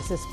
SSP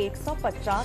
150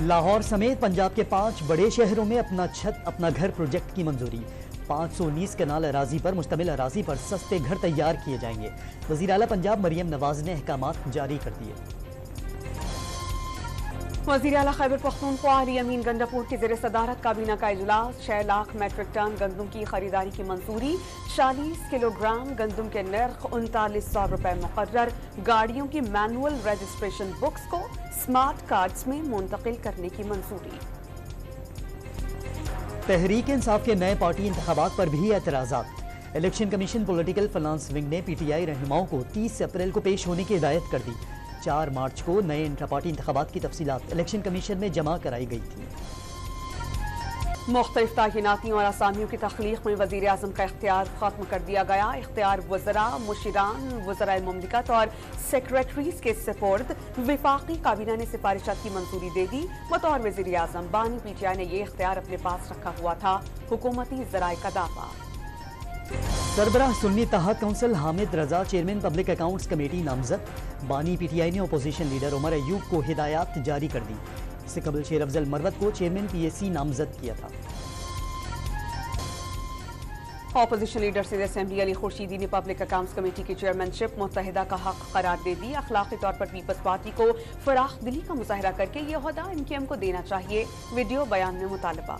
Lahore سمیت پنجاب کے 5 بڑے شہروں میں اپنا چھت اپنا گھر پروجیکٹ کی منظوری 519 کنال اراضی پر مشتمل اراضی پر سستے گھر تیار کیے جائیں گے. وزیر اعلیٰ پنجاب مریم نواز نے احکامات جاری کر دیے. وزیر اعلیٰ خیبر پختونخوا علی امین گنڈاپور کی زیر صدارت کابینہ کا اجلاس. 6 لاکھ میٹرک ٹن گندم کی خریداری کی منظوری. 40 کلو گرام گندم کے نرخ 3900 روپے مقرر. گاڑیوں کی مینول رجسٹریشن بکس کو سمارٹ کارڈز میں منتقل کرنے کی منظوری. تحریک انصاف کے نئے پارٹی انتخابات پر بھی اعتراضات. Election commission political finance wing نے پی ٹی آئی رہنماؤں کو 30 اپریل کو پیش ہونے کی ہدایت کر دی. 4 مارچ کو نئے انٹرا پارٹی انتخابات کی تفصیلات الیکشن کمیشن میں جمع کرائی گئی تھی. مختلف تعیناتیوں اور اسامیوں کی تخلیق میں وزیر اعظم کا اختیار ختم کر دیا گیا. اختیار وزراء، مشیران، وزرائے مملکت اور سیکریٹریز کے سپرد. وفاقی کابینہ نے سفارشات کی منظوری دے دی. بطور وزیر اعظم بانی پی ٹی آئی نے یہ اختیار اپنے پاس رکھا ہوا تھا. حکومتی ذرائع کا دعویٰ. سربراہ سنی اتحاد کونسل حامد رضا چیئرمین پبلک اکاؤنٹس کمیٹی نامزد. بانی پی ٹی آئی نے اپوزیشن لیڈر عمر ایوب کو ہدایات جاری کر دی. اس سے قبل شیر افضل مروت کو چیئرمین پی اے سی نامزد کیا تھا. اپوزیشن لیڈر صدر اسمبلی علی خورشیدی نے پبلک اکاؤنٹس کمیٹی کی چیئرمین شپ متحدہ کا حق قرار دے دی. اخلاقی طور پر پیپلز پارٹی کو فراخ دلی کا مظاہرہ کر کے یہ عہدہ ان کی ایم کو دینا چاہیے. ویڈیو بیان میں مطالبہ.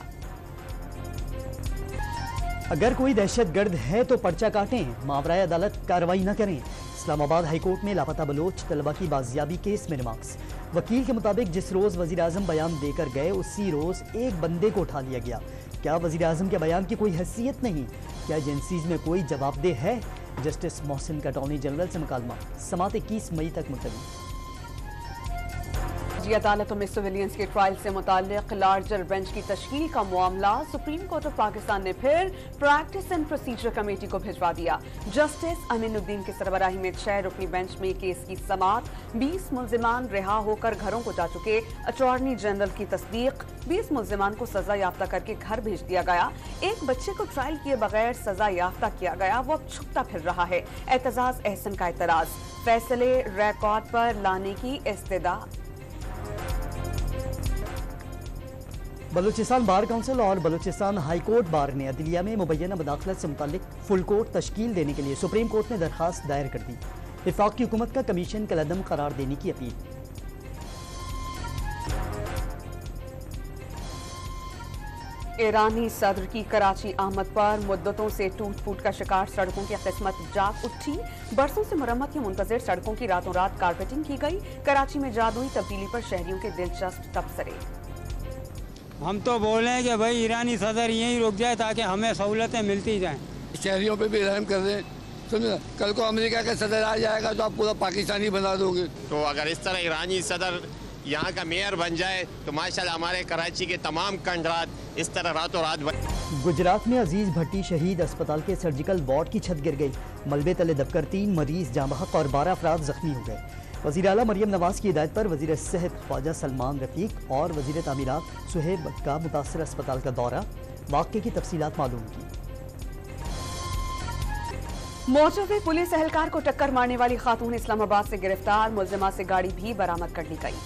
اگر کوئی دہشت گرد ہے تو پرچہ کاٹیں، ماورائے عدالت کارروائی نہ کریں. اسلام آباد ہائی کورٹ میں لاپتہ بلوچ طلبہ کی بازیابی کیس میں ریمارکس. وکیل کے مطابق جس روز وزیر اعظم بیان دے کر گئے اسی روز ایک بندے کو اٹھا لیا گیا. کیا وزیر اعظم کے بیان کی کوئی حیثیت نہیں؟ کیا ایجنسیز میں کوئی جواب دہ ہے؟ جسٹس محسن کا اٹارنی جنرل سے مکالمہ. سماعت 21 مئی تک ملتوی. عدالتوں میں سویلینز کے ٹرائل سے متعلق لارجر بینچ کی تشکیل کا معاملہ سپریم کورٹ آف پاکستان نے پھر پریکٹس اینڈ پروسیجر کمیٹی کو بھجوا دیا. جسٹس امین الدین کی سربراہی میں 6 رکنی بینچ میں کیس کی سماعت. 20 ملزمان رہا ہو کر گھروں کو جا چکے. اٹارنی جنرل کی تصدیق. 20 ملزمان کو سزا یافتہ کر کے گھر بھیج دیا گیا. ایک بچے کو ٹرائل کیے بغیر سزا یافتہ کیا گیا، وہ اب چھپتا پھر رہا ہے. اعتزاز احسن کا اعتراض. فیصلے ریکارڈ پر لانے کی استدعا. بلوچستان بار کونسل اور بلوچستان ہائی کورٹ بار نے عدلیہ میں مبینہ مداخلت سے متعلق فل کورٹ تشکیل دینے کے لیے سپریم کورٹ میں درخواست دائر کر دی. وفاق کی حکومت کا کمیشن کالعدم قرار دینے کی اپیل. ایرانی صدر کی کراچی آمد پر مدتوں سے ٹوٹ پھوٹ کا شکار سڑکوں کی قسمت جاگ اٹھی. برسوں سے مرمت کے منتظر سڑکوں کی راتوں رات کارپیٹنگ کی گئی. کراچی میں جادوئی تبدیلی پر شہریوں کے دلچسپ تبصرے. ہم تو بول رہے ہیں کہ بھائی ایرانی صدر یہیں رک جائے تاکہ ہمیں سہولتیں ملتی جائیں. شہریوں پہ بھی رحم کر دیں. سمجھا، کل کو امریکہ کا صدر آ جائے گا تو آپ پورا پاکستانی بنا دو گے. تو اگر اس طرح ایرانی صدر یہاں کا میئر بن جائے تو ماشاءاللہ ہمارے کراچی کے تمام کنڈرات اس طرح راتوں رات گجرات میں عزیز بھٹی شہید اسپتال کے سرجیکل وارڈ کی چھت گر گئی. ملبے تلے دب کر 3 مریض جاں بحق اور 12 افراد زخمی ہو گئے. وزیر اعلیٰ مریم نواز کی ہدایت پر وزیر صحت خواجہ سلمان رفیق اور وزیر تعمیرات سہیب کا متاثرہ اسپتال کا دورہ. واقعے کی تفصیلات معلوم کی. موٹر وے پولیس اہلکار کو ٹکر مارنے والی خاتون اسلام آباد سے گرفتار. ملزمہ سے گاڑی بھی برآمد کر لی گئی.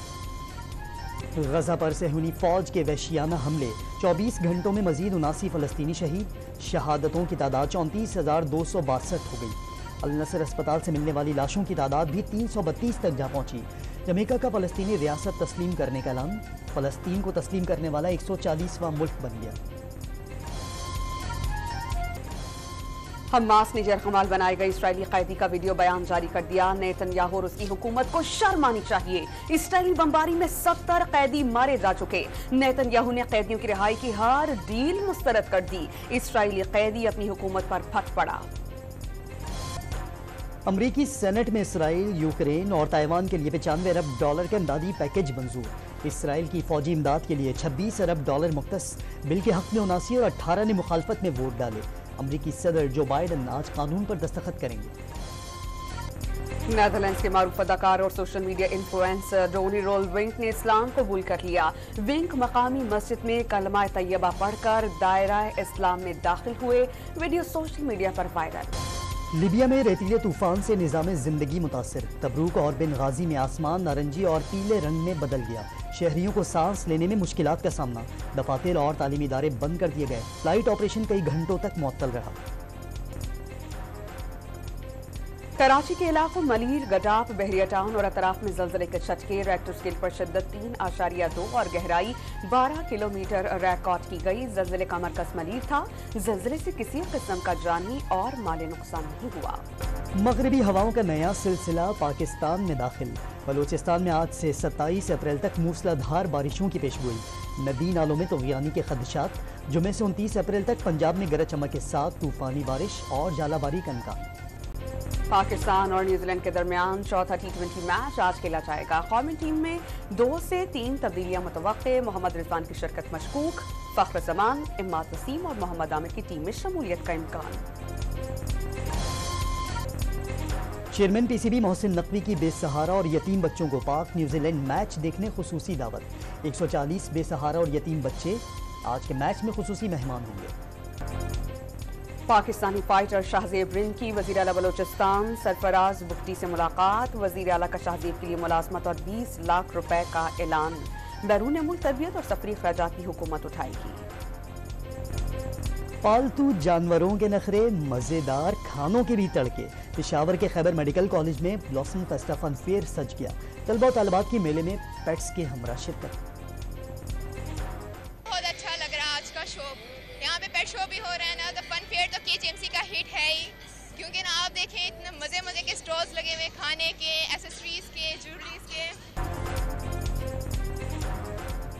غزہ پر صہیونی فوج کے وحشیانہ حملے. 24 گھنٹوں میں مزید 79 فلسطینی شہید. شہادتوں کی تعداد 34,262 ہو گئی. النصر اسپتال سے ملنے والی لاشوں کی تعداد بھی 332 تک جا پہنچی. جمیکا کا فلسطینی ریاست تسلیم کرنے کا اعلان. فلسطین کو تسلیم کرنے والا 140واں ملک بن گیا. حماس نے یرغمال بنائے گئے اسرائیلی قیدی کا ویڈیو بیان جاری کر دیا. نیتن یاہو اور اس کی حکومت کو شرم آنی چاہیے. اسرائیلی بمباری میں 70 قیدی مارے جا چکے. نیتن یاہو نے قیدیوں کی رہائی کی ہر ڈیل مسترد کر دی. اسرائیلی قیدی اپنی حکومت پر پھٹ پڑا. امریکی سینٹ میں اسرائیل، یوکرین اور تائیوان کے لیے $95 ارب کے امدادی پیکج منظور. اسرائیل کی فوجی امداد کے لیے $26 ارب مختص. بل کے حق میں 79 اور 18 نے مخالفت میں ووٹ ڈالے. امریکی صدر جو بائیڈن آج قانون پر دستخط کریں گے. نیدرلینڈز کے معروف اداکار اور سوشل میڈیا انفلوئنسر ڈونی رول ونک نے اسلام قبول کر لیا. ونک مقامی مسجد میں کلمہ طیبہ پڑھ کر دائرہ اسلام میں داخل ہوئے. ویڈیو سوشل میڈیا پر وائرل. لیبیا میں ریتیلے طوفان سے نظام زندگی متاثر، تبروک اور بنغازی میں آسمان نارنجی اور پیلے رنگ میں بدل گیا، شہریوں کو سانس لینے میں مشکلات کا سامنا، دفاتر اور تعلیمی ادارے بند کر دیے گئے، فلائٹ آپریشن کئی گھنٹوں تک معطل رہا۔ کراچی کے علاقوں ملیر، گڈاپ، بحریہ ٹاؤن اور اطراف میں زلزلے کے جھٹکے، ریکٹر اسکیل پر شدت 3.2 اور گہرائی 12 کلومیٹر ریکارڈ کی گئی۔ زلزلے کا مرکز ملیر تھا۔ زلزلے سے کسی قسم کا جانی اور مالی نقصان نہیں ہوا۔ مغربی ہواؤں کا نیا سلسلہ پاکستان میں داخل، بلوچستان میں آج سے 27 اپریل تک موسلا دھار بارشوں کی پیشگوئی، ندی نالوں میں طغیانی کے خدشات، جمعے سے 29 اپریل تک پنجاب میں گرج چمک کے ساتھ طوفانی بارش اور ژالہ باری کا امکان۔ پاکستان اور نیوزی لینڈ کے درمیان چوتھا ٹی20 میچ آج کھیلا جائے گا۔ قومی ٹیم میں 2 سے 3 تبدیلیاں متوقع، محمد رضوان کی شرکت مشکوک، فخر زمان، اماد وسیم اور محمد عامر کی ٹیم میں شمولیت کا امکان۔ Chairman P C B Mohsin Naqvi کی بے سہارا اور یتیم بچوں کو پاک نیوزی لینڈ میچ دیکھنے خصوصی دعوت، 140 بے سہارا اور یتیم بچے آج کے میچ میں خصوصی مہمان ہوں گے۔ پاکستانی فائٹر شاہزیب رند کی وزیر اعلیٰ بلوچستان سرفراز بگٹی سے ملاقات، وزیر اعلیٰ کا شاہزیب کے لیے ملازمت اور 20 لاکھ روپے کا اعلان، بیرون ملک تربیت اور سفری اخراجات کی حکومت اٹھائے گی۔ پالتو جانوروں کے نخرے، مزیدار کھانوں کے بھی تڑکے، پشاور کے خیبر میڈیکل کالج میں بلاسم فیسٹا فن فیئر سج گیا، طلبہ و طالبات کی میلے میں پیٹس کے ہمراہ شرکت۔ بہت اچھا لگ رہا آج کا شو، یہاں پہ پیٹ شو بھی ہو رہا ہے نا، تو فن فیئر تو KGMC کا ہٹ ہے ہی، کیونکہ نا آپ دیکھیں اتنے مزے کے سٹالز لگے ہوئے کھانے کے، ایسیسریز کے، جیولریز کے۔